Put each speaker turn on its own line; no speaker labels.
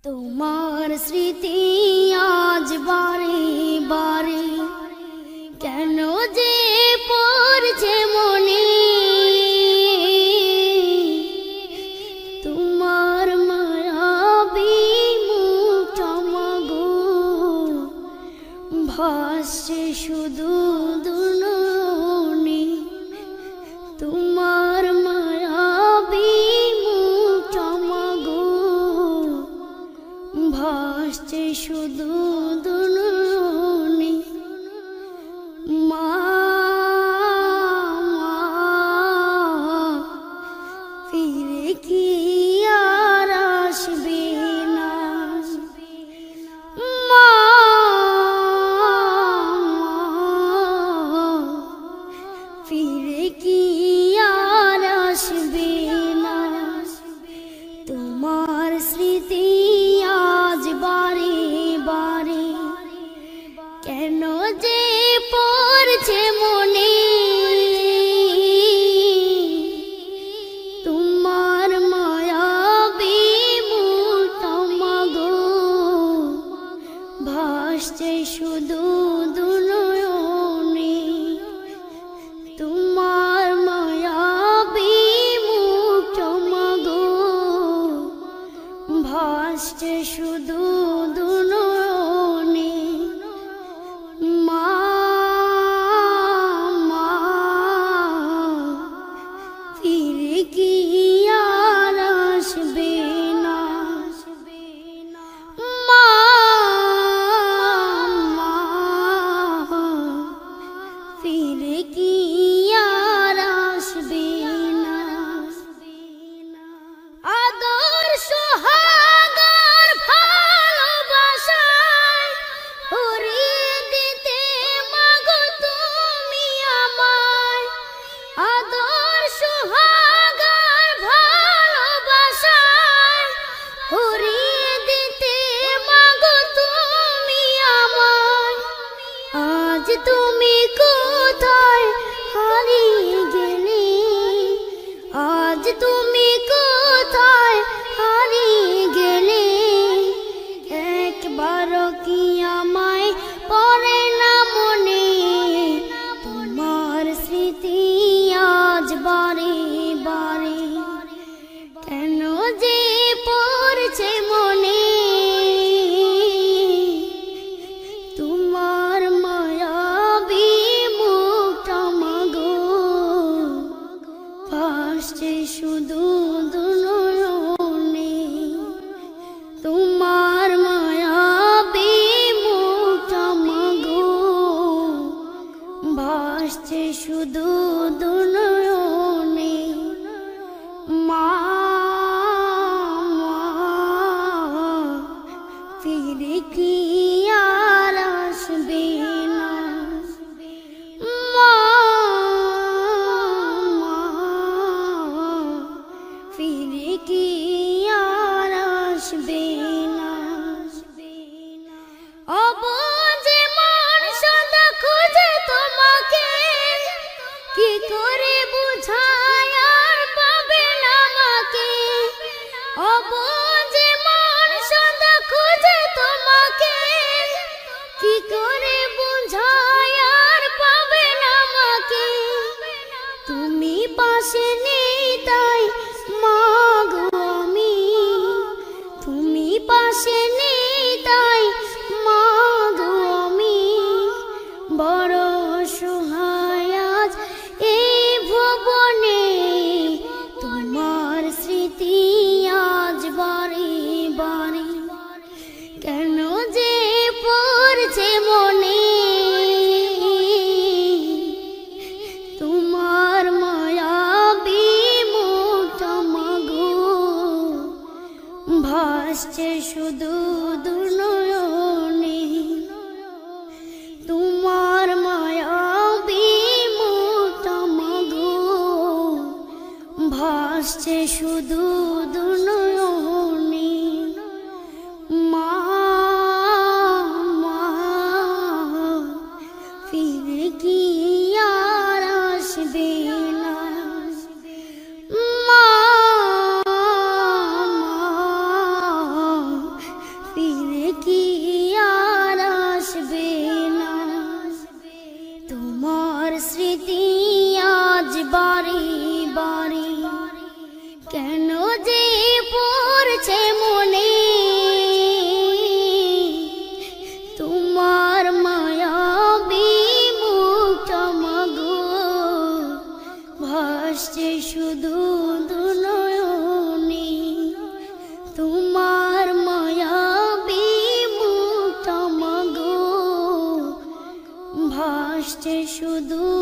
তোমার স্মৃতি আজ বারে বারে কেন যে পড়ছে মনে, তোমার মায়াবী মুখটা মাগো ভাসছে শুধু দুনয়নে, তোমার মায়াবী মুখটা মাগো ভাসছে শুধু দুনয়নে। মা ফিরে কি আর আসবে না, মা ফিরে কি আর আসবে না। তোমার স্মৃতি আজ বারে বারে কেন যে পড়ছে মনে, তোমার মায়াবী মুখটা মাগো ভাসছে শুধু দুনয়নে, তোমার মায়াবী মুখটা মাগো ভাসছে শুধু দুনয়নে। মা ফিরে কি আর আসবে না, মা ফিরে কি আর আসবে না। আদর সোহাগার ভালোবাসায় হরিয়ে দিতে মাগো তুমি আমায়, আদর সোহাগার ভালোবাসায় হরিয়ে দিতে মাগো তুমি আমায়। আজ তুমি কোথায় হারিয়ে গেলে, আজ তুমি কোথায় হারিয়ে গেলে, একবারও কি আমায় পড়ে না মনে, তোমার স্মৃতি আজ বারে বারে কেন যে পড়ছে মনে, তোমার মায়াবী মুখটা মাগো ভাসছে শুধু দুনয়নে, তোমার মায়াবী মুখটা মাগো ভাসছে শুধু দুনয়নে। মা ফিরে কি আর আসবে না, মা ফিরে কি আর আসবে না। অবুঝে মন সদা খুঁজে তোমাকে, কি করে বুঝায় আর পাবে না আমাকে, অবুঝে মন সদা খুঁজে তোমাকে, কি করে বুঝায় আর পাবে না আমাকে। তুমি পাশে নেই তাই মাগো আমি, তুমি পাশে নেই তাই মাগো আমি, বড় অসহায় আজ এই ভুবনে, তোমার স্মৃতি আজ বারে বারে কেন যে পড়ছে মনে, তোমার মায়াবী মুখটা মাগো ভাসছে শুধু দুনয়নে, তোমার মায়াবী মুখটা মাগো ভাসছে শুধু দুনয়নে। মা ফিরে কি আর আসবে না, মা শুধু